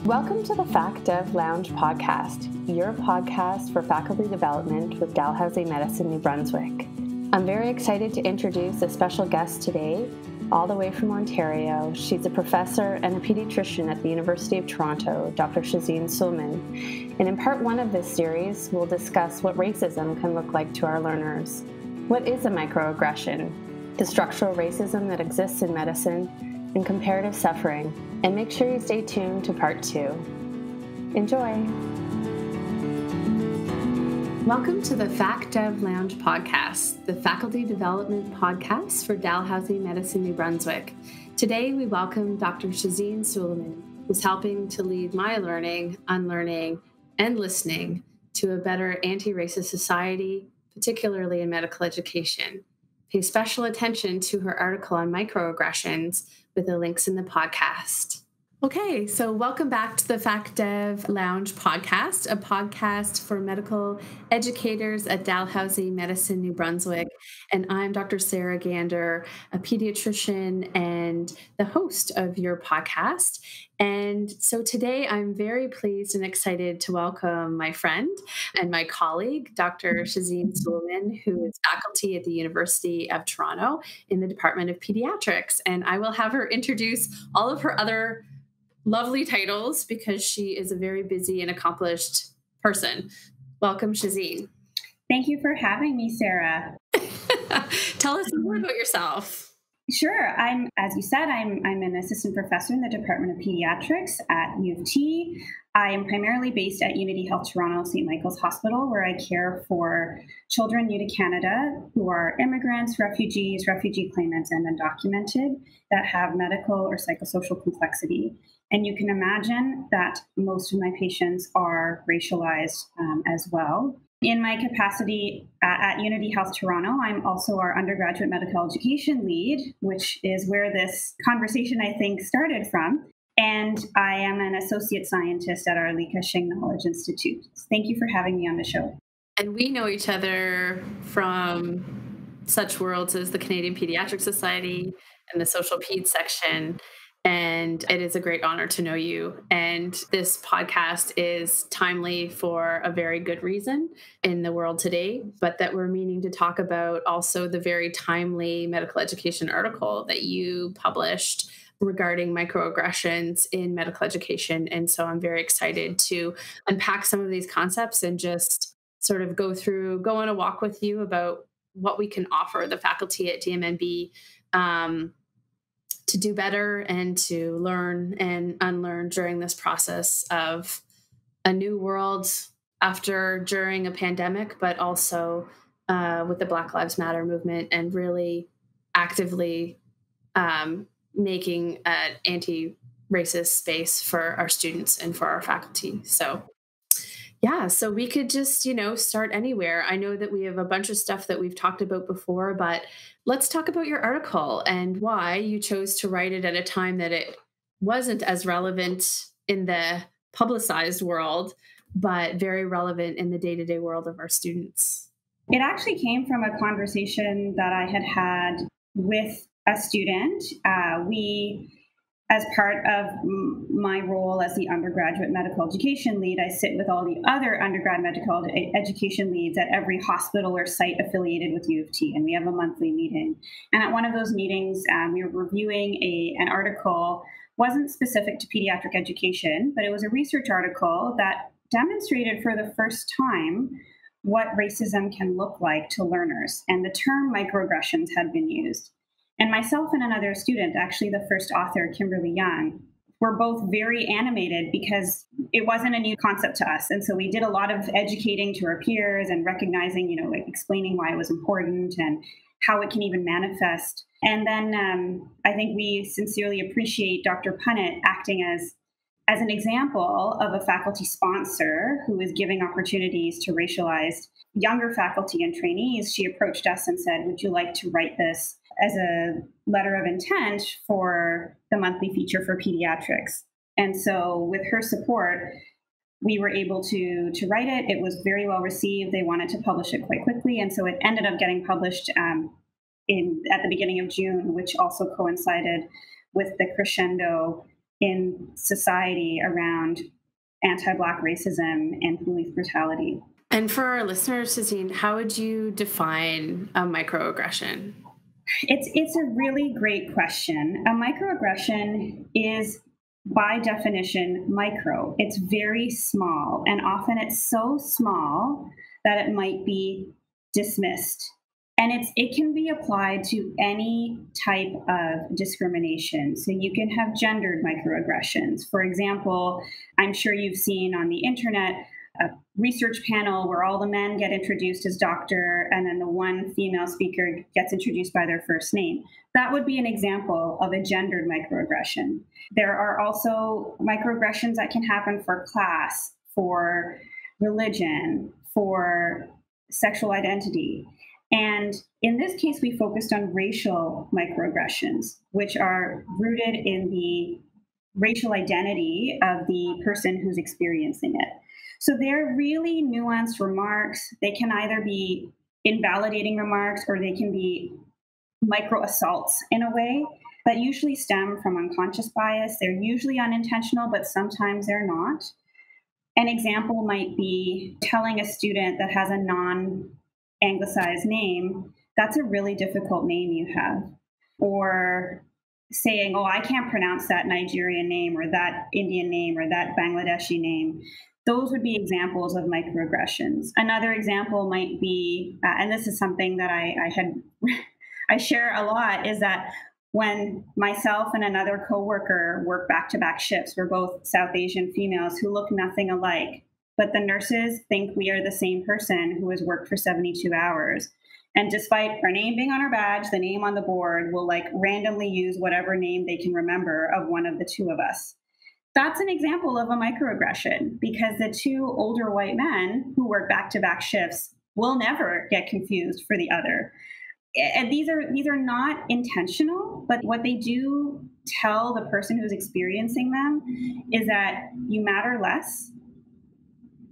Welcome to the Fact Dev Lounge podcast, your podcast for faculty development with Dalhousie Medicine, New Brunswick. I'm very excited to introduce a special guest today, all the way from Ontario. She's a professor and a pediatrician at the University of Toronto, Dr. Shazeen Suleman. And in part one of this series, we'll discuss what racism can look like to our learners. What is a microaggression? The structural racism that exists in medicine, and comparative suffering. And make sure you stay tuned to part 2. Enjoy. Welcome to the Fact Dev Lounge podcast, the faculty development podcast for Dalhousie Medicine, New Brunswick. Today we welcome Dr. Shazeen Suleman, who's helping to lead my learning, unlearning, and listening to a better anti-racist society, particularly in medical education. Pay special attention to her article on microaggressions with the links in the podcast. Okay, so welcome back to the Fact Dev Lounge podcast, a podcast for medical educators at Dalhousie Medicine, New Brunswick. And I'm Dr. Sarah Gander, a pediatrician and the host of your podcast. And so today I'm very pleased and excited to welcome my friend and my colleague, Dr. Shazeen Suleman, who is faculty at the University of Toronto in the Department of Pediatrics. And I will have her introduce all of her other lovely titles because she is a very busy and accomplished person. Welcome, Shazeen. Thank you for having me, Sarah. Tell us more about yourself. Sure. As you said, I'm an assistant professor in the Department of Pediatrics at U of T. I am primarily based at Unity Health Toronto St. Michael's Hospital, where I care for children new to Canada who are immigrants, refugees, refugee claimants, and undocumented that have medical or psychosocial complexity. And you can imagine that most of my patients are racialized as well. In my capacity at Unity Health Toronto, I'm also our undergraduate medical education lead, which is where this conversation, I think, started from. And I am an associate scientist at our Li Ka-shing Knowledge Institute. Thank you for having me on the show. And we know each other from such worlds as the Canadian Pediatric Society and the Social Peds section. And it is a great honor to know you. And this podcast is timely for a very good reason in the world today, but that we're meaning to talk about also the very timely medical education article that you published regarding microaggressions in medical education. And so I'm very excited to unpack some of these concepts and just sort of go on a walk with you about what we can offer the faculty at DMNB to do better and to learn and unlearn during this process of a new world during a pandemic, but also with the Black Lives Matter movement and really actively making an anti-racist space for our students and for our faculty. So so we could just, start anywhere. I know that we have a bunch of stuff that we've talked about before, but let's talk about your article and why you chose to write it at a time that it wasn't as relevant in the publicized world, but very relevant in the day-to-day world of our students. It actually came from a conversation that I had with a student. As part of my role as the undergraduate medical education lead, I sit with all the other undergrad medical education leads at every hospital or site affiliated with U of T, and we have a monthly meeting. And at one of those meetings, we were reviewing an article, wasn't specific to pediatric education, but it was a research article that demonstrated for the first time what racism can look like to learners, and the term microaggressions had been used. And myself and another student, actually the first author, Kimberly Young, were both very animated because it wasn't a new concept to us. And so we did a lot of educating to our peers and recognizing, explaining why it was important and how it can even manifest. And then I think we sincerely appreciate Dr. Punnett acting as an example of a faculty sponsor who is giving opportunities to racialized younger faculty and trainees. She approached us and said, would you like to write this as a letter of intent for the monthly feature for pediatrics? And so with her support, we were able to write it. It was very well received. They wanted to publish it quite quickly. And so it ended up getting published at the beginning of June, which also coincided with the crescendo in society around anti-Black racism and police brutality. And for our listeners, Shazeen, how would you define a microaggression? It's a really great question. A microaggression is, by definition, micro. It's very small, and often it's so small that it might be dismissed. And it can be applied to any type of discrimination. So you can have gendered microaggressions. For example, I'm sure you've seen on the internet a research panel where all the men get introduced as doctor, and then the one female speaker gets introduced by their first name. That would be an example of a gendered microaggression. There are also microaggressions that can happen for class, for religion, for sexual identity. And in this case, we focused on racial microaggressions, which are rooted in the racial identity of the person who's experiencing it. So they're really nuanced remarks. They can either be invalidating remarks or they can be micro assaults in a way that usually stem from unconscious bias. They're usually unintentional, but sometimes they're not. An example might be telling a student that has a non-anglicized name, that's a really difficult name you have. Or saying, oh, I can't pronounce that Nigerian name or that Indian name or that Bangladeshi name. Those would be examples of microaggressions. Another example might be, and this is something that I share a lot, is that when myself and another coworker work back-to-back shifts, we're both South Asian females who look nothing alike, but the nurses think we are the same person who has worked for 72 hours. And despite our name being on our badge, the name on the board will randomly use whatever name they can remember of one of the two of us. That's an example of a microaggression, because the two older white men who work back-to-back shifts will never get confused for the other. And these are not intentional, but what they do tell the person who's experiencing them is that you matter less,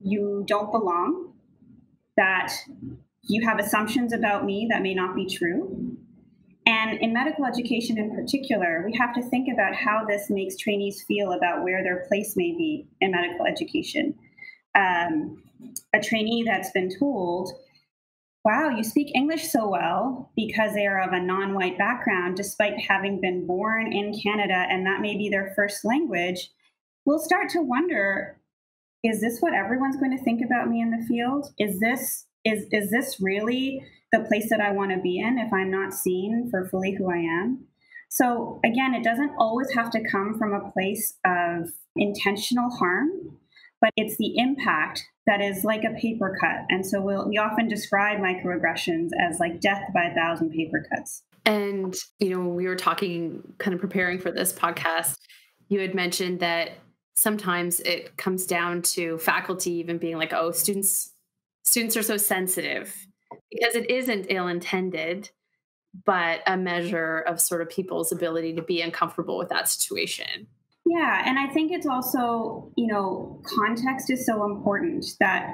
you don't belong, that you have assumptions about me that may not be true. And in medical education in particular, we have to think about how this makes trainees feel about where their place may be in medical education. A trainee that's been told, wow, you speak English so well, because they are of a non-white background, despite having been born in Canada and that may be their first language, will start to wonder, is this what everyone's going to think about me in the field? Is this really the place that I want to be in if I'm not seen for fully who I am? So again, it doesn't always have to come from a place of intentional harm, but it's the impact that is like a paper cut. And so we often describe microaggressions as like death by 1,000 paper cuts. And, when we were talking, kind of preparing for this podcast, you had mentioned that sometimes it comes down to faculty even being like, oh, students are so sensitive, because it isn't ill-intended, but a measure of sort of people's ability to be uncomfortable with that situation. Yeah, and I think it's also, context is so important, that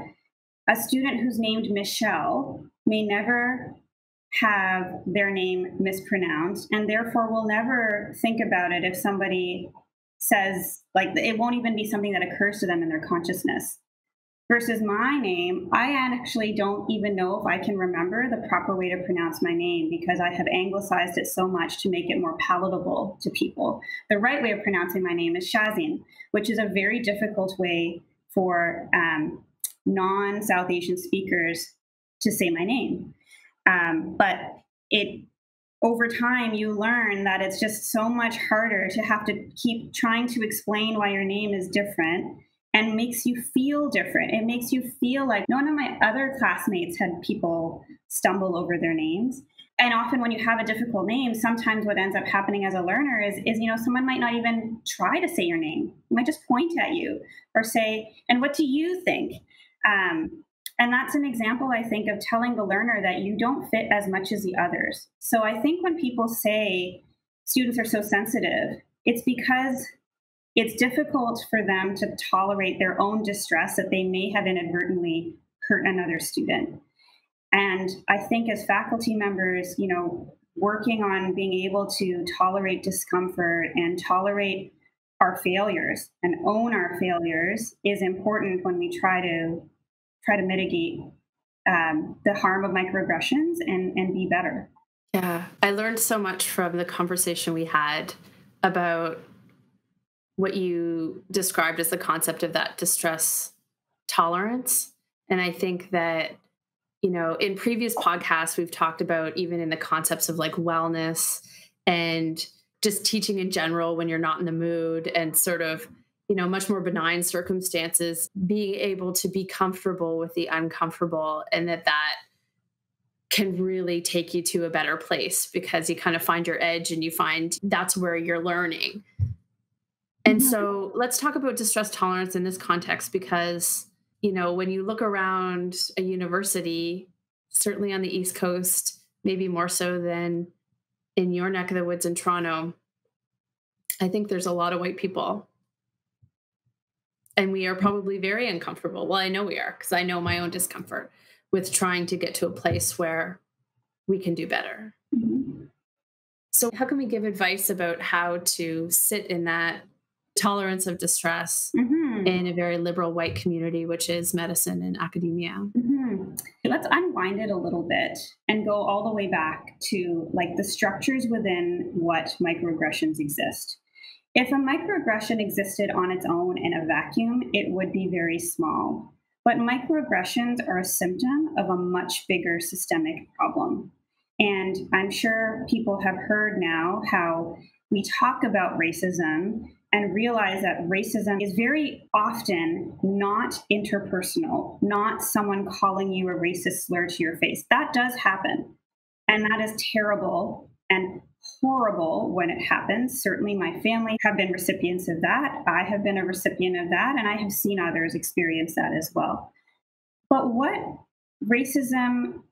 a student who's named Michelle may never have their name mispronounced, and therefore will never think about it if somebody says, it won't even be something that occurs to them in their consciousness. Versus my name, I actually don't even know if I can remember the proper way to pronounce my name, because I have anglicized it so much to make it more palatable to people. The right way of pronouncing my name is Shazeen, which is a very difficult way for non-South Asian speakers to say my name. But over time, you learn that it's just so much harder to have to keep trying to explain why your name is different, and makes you feel different. It makes you feel like none of my other classmates had people stumble over their names. And often when you have a difficult name, sometimes what ends up happening as a learner is someone might not even try to say your name. They might just point at you or say, and what do you think? And that's an example, I think, of telling the learner that you don't fit as much as the others. So I think when people say students are so sensitive, it's because it's difficult for them to tolerate their own distress that they may have inadvertently hurt another student. And I think as faculty members, working on being able to tolerate discomfort and tolerate our failures and own our failures is important when we try to mitigate the harm of microaggressions and be better. Yeah, I learned so much from the conversation we had about what you described as the concept of that distress tolerance. And I think that, in previous podcasts, we've talked about even in the concepts of like wellness and just teaching in general when you're not in the mood and sort of, much more benign circumstances, being able to be comfortable with the uncomfortable, and that can really take you to a better place because you kind of find your edge and you find that's where you're learning. And so let's talk about distress tolerance in this context, because, when you look around a university, certainly on the East Coast, maybe more so than in your neck of the woods in Toronto, I think there's a lot of white people. And we are probably very uncomfortable. Well, I know we are, because I know my own discomfort with trying to get to a place where we can do better. Mm-hmm. So how can we give advice about how to sit in that tolerance of distress in a very liberal white community, which is medicine and academia? Let's unwind it a little bit and go all the way back to like the structures within what microaggressions exist. If a microaggression existed on its own in a vacuum, it would be very small. But microaggressions are a symptom of a much bigger systemic problem. And I'm sure people have heard now how we talk about racism and realize that racism is very often not interpersonal, not someone calling you a racist slur to your face. That does happen. And that is terrible and horrible when it happens. Certainly my family have been recipients of that. I have been a recipient of that, and I have seen others experience that as well. But what racism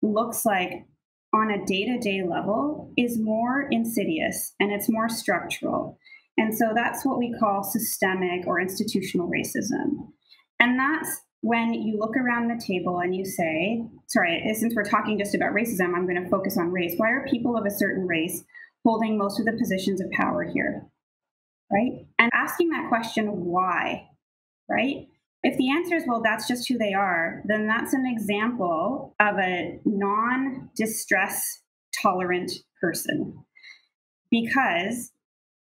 looks like on a day-to-day level is more insidious and it's more structural. And so that's what we call systemic or institutional racism. And that's when you look around the table and you say, sorry, since we're talking just about racism, I'm going to focus on race. Why are people of a certain race holding most of the positions of power here? Right? And asking that question, why? Right? If the answer is, well, that's just who they are, then that's an example of a non-distress tolerant person. Because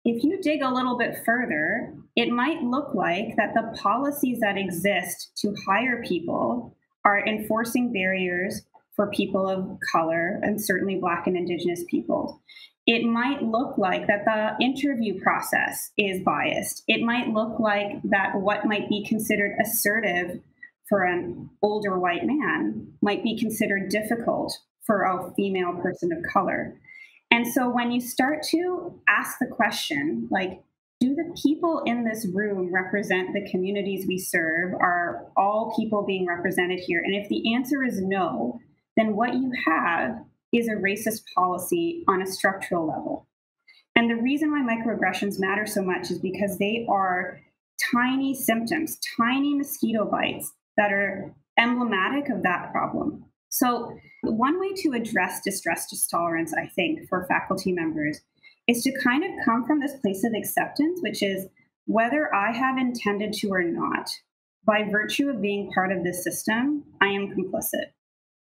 if you dig a little bit further, it might look like that the policies that exist to hire people are enforcing barriers for people of color, and certainly Black and Indigenous people. It might look like that the interview process is biased. It might look like that what might be considered assertive for an older white man might be considered difficult for a female person of color. And so when you start to ask the question, like, do the people in this room represent the communities we serve? Are all people being represented here? And if the answer is no, then what you have is a racist policy on a structural level. And the reason why microaggressions matter so much is because they are tiny symptoms, tiny mosquito bites that are emblematic of that problem. So one way to address distress tolerance, I think, for faculty members is to kind of come from this place of acceptance, which is whether I have intended to or not, by virtue of being part of this system, I am complicit.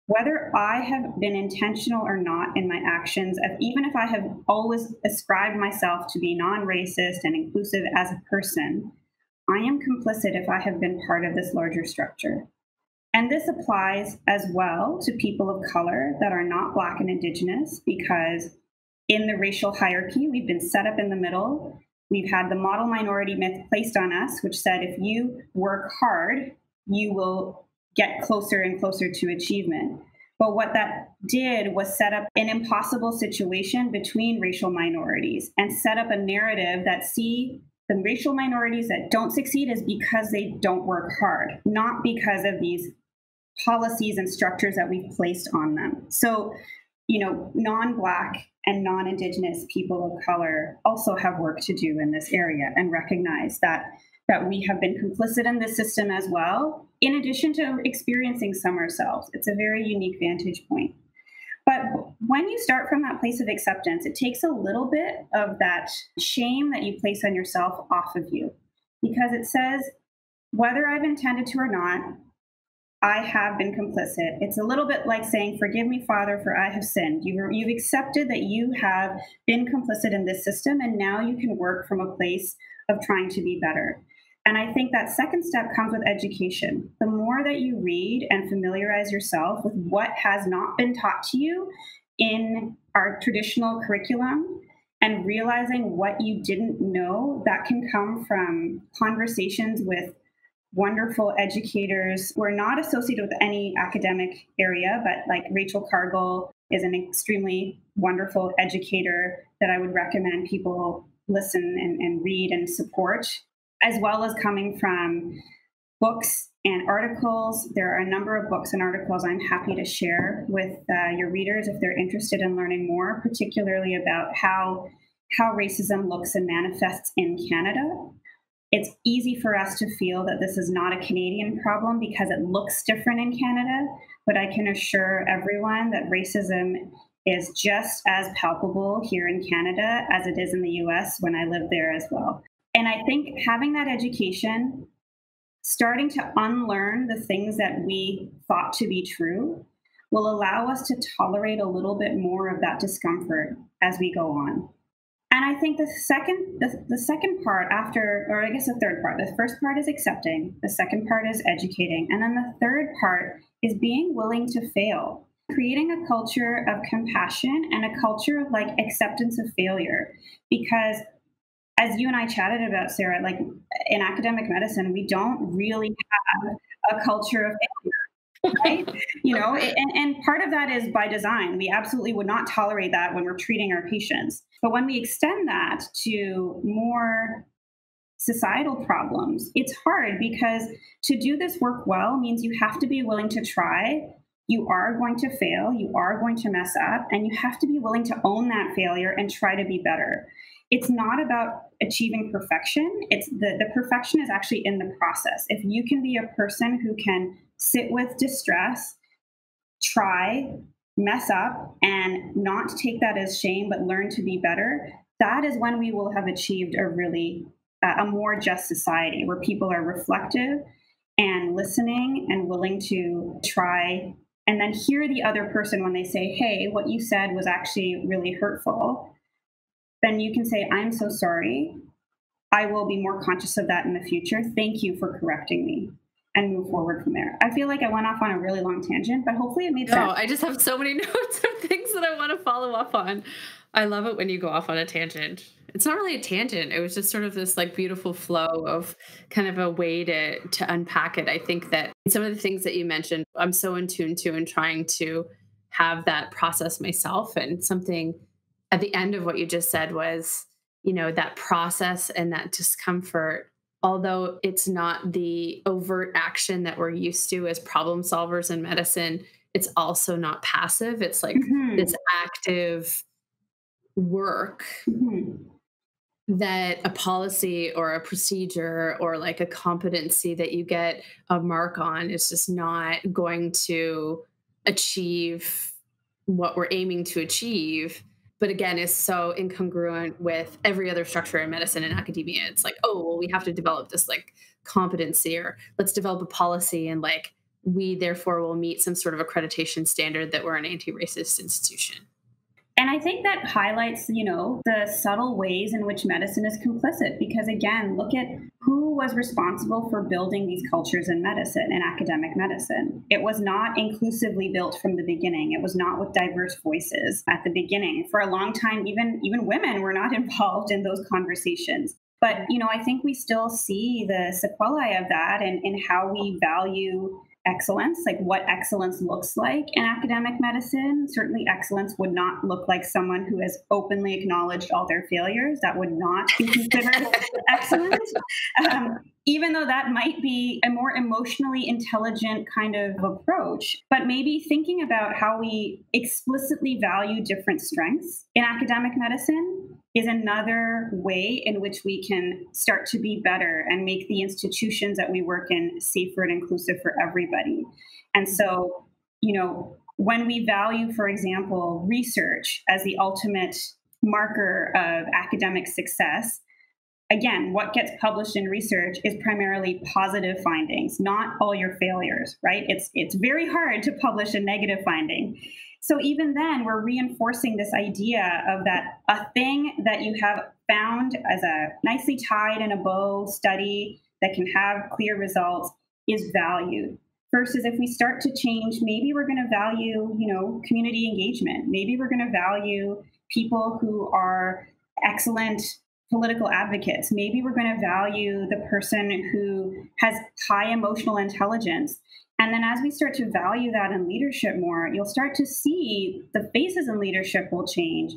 Whether I have been intentional or not in my actions, even if I have always ascribed myself to be non-racist and inclusive as a person, I am complicit if I have been part of this larger structure. And this applies as well to people of color that are not Black and Indigenous, because in the racial hierarchy, we've been set up in the middle. We've had the model minority myth placed on us, which said if you work hard, you will get closer and closer to achievement. But what that did was set up an impossible situation between racial minorities and set up a narrative that the racial minorities that don't succeed is because they don't work hard, not because of these policies and structures that we've placed on them. So, non-Black and non-Indigenous people of color also have work to do in this area, and recognize that we have been complicit in this system as well, in addition to experiencing some ourselves. It's a very unique vantage point. But when you start from that place of acceptance, it takes a little bit of that shame that you place on yourself off of you, because it says, whether I've intended to or not, I have been complicit. It's a little bit like saying, forgive me, Father, for I have sinned. You've accepted that you have been complicit in this system, and now you can work from a place of trying to be better. And I think that second step comes with education. The more that you read and familiarize yourself with what has not been taught to you in our traditional curriculum, and realizing what you didn't know, that can come from conversations with wonderful educators who are not associated with any academic area, but like Rachel Cargill is an extremely wonderful educator that I would recommend people listen and read and support, as well as coming from books and articles. There are a number of books and articles I'm happy to share with your readers if they're interested in learning more, particularly about how racism looks and manifests in Canada. It's easy for us to feel that this is not a Canadian problem because it looks different in Canada, but I can assure everyone that racism is just as palpable here in Canada as it is in the US when I lived there as well. And I think having that education, starting to unlearn the things that we thought to be true, will allow us to tolerate a little bit more of that discomfort as we go on. And I think the second part after, or I guess the third part, the first part is accepting, the second part is educating, and then the third part is being willing to fail, creating a culture of compassion and a culture of like acceptance of failure. Because as you and I chatted about, Sarah, like in academic medicine, we don't really have a culture of failure. Right? And part of that is by design. We absolutely would not tolerate that when we're treating our patients. But when we extend that to more societal problems, it's hard because to do this work well means you have to be willing to try. You are going to fail. You are going to mess up. And you have to be willing to own that failure and try to be better. It's not about achieving perfection. It's the perfection is actually in the process. If you can be a person who can sit with distress, try, mess up, and not take that as shame, but learn to be better, that is when we will have achieved a more just society where people are reflective and listening and willing to try and then hear the other person when they say, hey, what you said was actually really hurtful. Then you can say, I'm so sorry. I will be more conscious of that in the future. Thank you for correcting me, and move forward from there. I feel like I went off on a really long tangent, but hopefully it made sense. No, I just have so many notes of things that I want to follow up on. I love it when you go off on a tangent. It's not really a tangent. It was just sort of this like beautiful flow of kind of a way to unpack it. I think that some of the things that you mentioned, I'm so in tune to and trying to have that process myself. And something at the end of what you just said was, that process and that discomfort, although it's not the overt action that we're used to as problem solvers in medicine, it's also not passive. It's like this active work that a policy or a procedure or like a competency that you get a mark on is just not going to achieve what we're aiming to achieve. But again, is so incongruent with every other structure in medicine and academia. It's like, oh, well, we have to develop this like competency, or let's develop a policy, and like we therefore will meet some sort of accreditation standard that we're an anti-racist institution. And I think that highlights, the subtle ways in which medicine is complicit. Because again, look at who was responsible for building these cultures in medicine, in academic medicine. It was not inclusively built from the beginning. It was not with diverse voices at the beginning. For a long time, even women were not involved in those conversations. But, I think we still see the sequelae of that in how we value excellence, like what excellence looks like in academic medicine. Certainly excellence would not look like someone who has openly acknowledged all their failures. That would not be considered excellent. Even though that might be a more emotionally intelligent kind of approach, but maybe thinking about how we explicitly value different strengths in academic medicine is another way in which we can start to be better and make the institutions that we work in safer and inclusive for everybody. And so, when we value, for example, research as the ultimate marker of academic success, again, what gets published in research is primarily positive findings, not all your failures, right? It's very hard to publish a negative finding. So even then, we're reinforcing this idea of that a thing that you have found as a nicely tied in a bow study that can have clear results is valued. Versus if we start to change, maybe we're going to value, community engagement. Maybe we're going to value people who are excellent political advocates. Maybe we're going to value the person who has high emotional intelligence. And then as we start to value that in leadership more, you'll start to see the faces in leadership will change.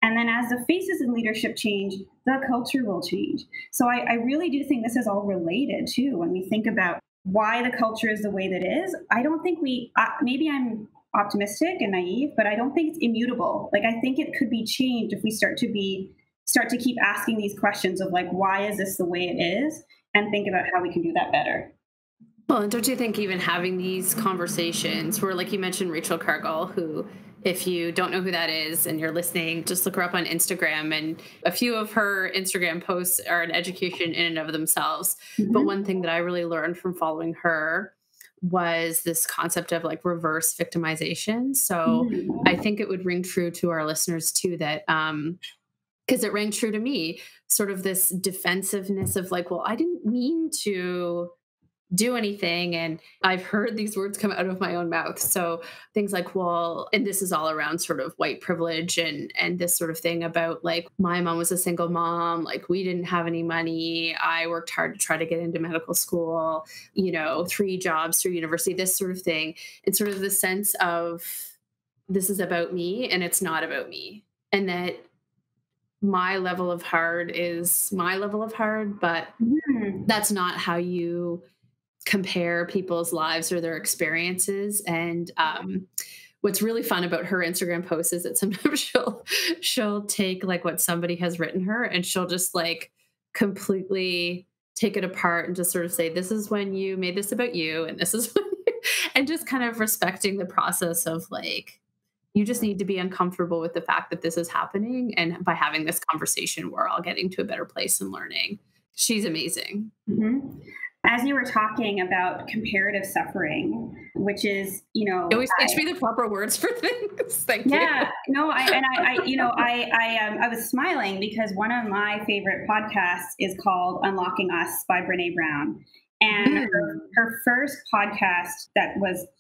And then as the faces in leadership change, the culture will change. So I really do think this is all related too. When we think about why the culture is the way that it is, I don't think maybe I'm optimistic and naive, but I don't think it's immutable. Like, I think it could be changed if we start to keep asking these questions of like, why is this the way it is? And think about how we can do that better. Well, and don't you think even having these conversations where, like you mentioned, Rachel Cargill, who, if you don't know who that is and you're listening, just look her up on Instagram. And a few of her Instagram posts are an education in and of themselves. Mm-hmm. But one thing that I really learned from following her was this concept of like reverse victimization. So I think it would ring true to our listeners too, that because it rang true to me, sort of this defensiveness of like, well, I didn't mean to do anything. And I've heard these words come out of my own mouth. So things like, well, and this is all around sort of white privilege and this sort of thing about like, my mom was a single mom, like we didn't have any money. I worked hard to try to get into medical school, 3 jobs through university, this sort of thing. And sort of the sense of this is about me and it's not about me. And that my level of hard is my level of hard, but that's not how you compare people's lives or their experiences. And what's really fun about her Instagram posts is that sometimes she'll take like what somebody has written her and she'll just like completely take it apart and just sort of say, this is when you made this about you and this is when you, and just kind of respecting the process of like, you just need to be uncomfortable with the fact that this is happening. And by having this conversation, we're all getting to a better place and learning. She's amazing. Mm-hmm. As you were talking about comparative suffering, which is, you always teach me the proper words for things. Thank you. Yeah, no, I was smiling because one of my favorite podcasts is called Unlocking Us by Brene Brown. And her first podcast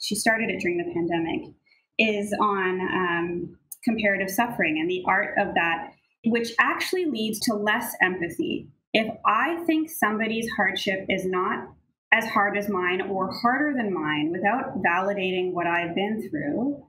she started it during the pandemic, is on comparative suffering and the art of that, which actually leads to less empathy. If I think somebody's hardship is not as hard as mine or harder than mine without validating what I've been through,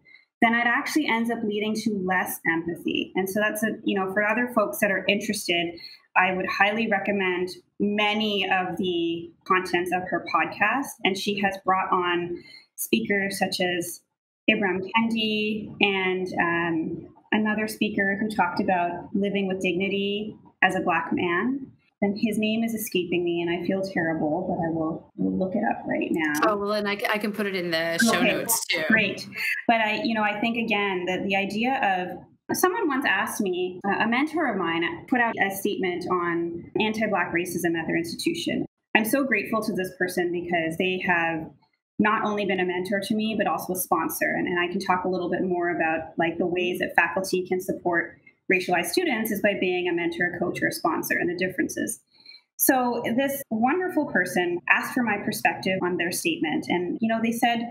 then it actually ends up leading to less empathy. And so that's for other folks that are interested, I would highly recommend many of the contents of her podcast. And she has brought on speakers such as Ibram Kendi and another speaker who talked about living with dignity as a Black man. And his name is escaping me, and I feel terrible, but I will look it up right now. Oh, well, and I can put it in the show notes too. Great. But I think again that the idea of someone once asked me, a mentor of mine put out a statement on anti-Black racism at their institution. I'm so grateful to this person because they have not only been a mentor to me, but also a sponsor. And I can talk a little bit more about like the ways that faculty can support racialized students is by being a mentor, coach, or a sponsor, and the differences. So this wonderful person asked for my perspective on their statement. And, they said,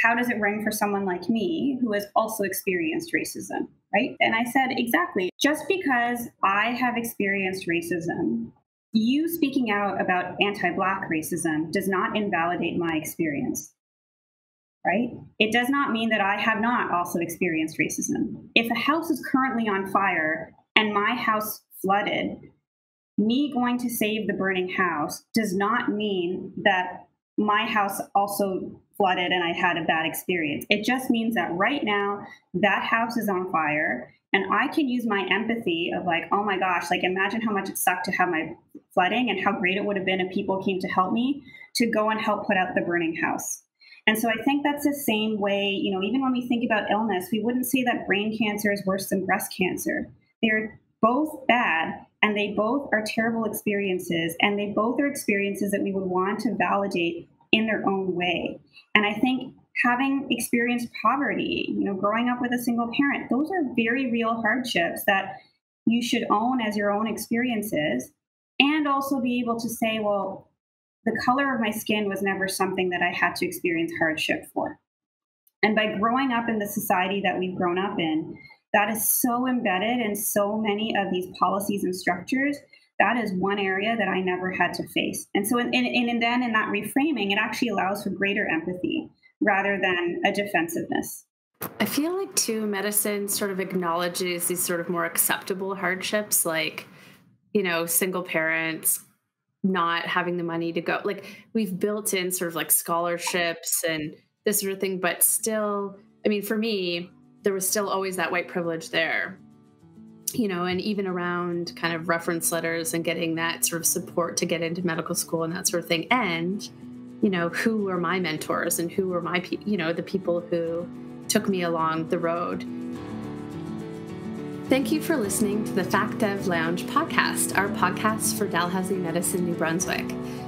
how does it ring for someone like me who has also experienced racism, right? And I said, exactly. Just because I have experienced racism, you speaking out about anti-Black racism does not invalidate my experience. Right? It does not mean that I have not also experienced racism. If a house is currently on fire and my house flooded, me going to save the burning house does not mean that my house also flooded and I had a bad experience. It just means that right now that house is on fire and I can use my empathy of like, oh my gosh, like imagine how much it sucked to have my flooding and how great it would have been if people came to help me to go and help put out the burning house. And so I think that's the same way, even when we think about illness, we wouldn't say that brain cancer is worse than breast cancer. They're both bad, and they both are terrible experiences, and they both are experiences that we would want to validate in their own way. And I think having experienced poverty, growing up with a single parent, those are very real hardships that you should own as your own experiences, and also be able to say, well, the color of my skin was never something that I had to experience hardship for. And by growing up in the society that we've grown up in, that is so embedded in so many of these policies and structures. That is one area that I never had to face. And so then in that reframing, it actually allows for greater empathy rather than a defensiveness. I feel like, too, medicine sort of acknowledges these sort of more acceptable hardships, like, single parents not having the money to go. Like, we've built in sort of like scholarships and this sort of thing, but still, I mean, for me, there was still always that white privilege there, and even around kind of reference letters and getting that sort of support to get into medical school and that sort of thing. And, who were my mentors and who were my, the people who took me along the road. Thank you for listening to the FactDev Lounge podcast, our podcast for Dalhousie Medicine, New Brunswick.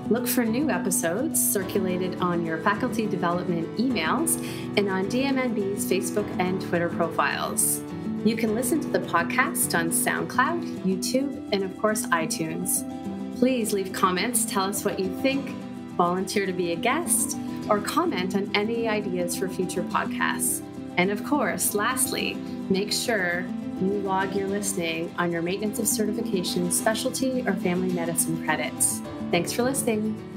Look for new episodes circulated on your faculty development emails and on DMNB's Facebook and Twitter profiles. You can listen to the podcast on SoundCloud, YouTube, and of course, iTunes. Please leave comments, tell us what you think, volunteer to be a guest, or comment on any ideas for future podcasts. And of course, lastly, make sure you log your listening on your maintenance of certification, specialty, or family medicine credits. Thanks for listening.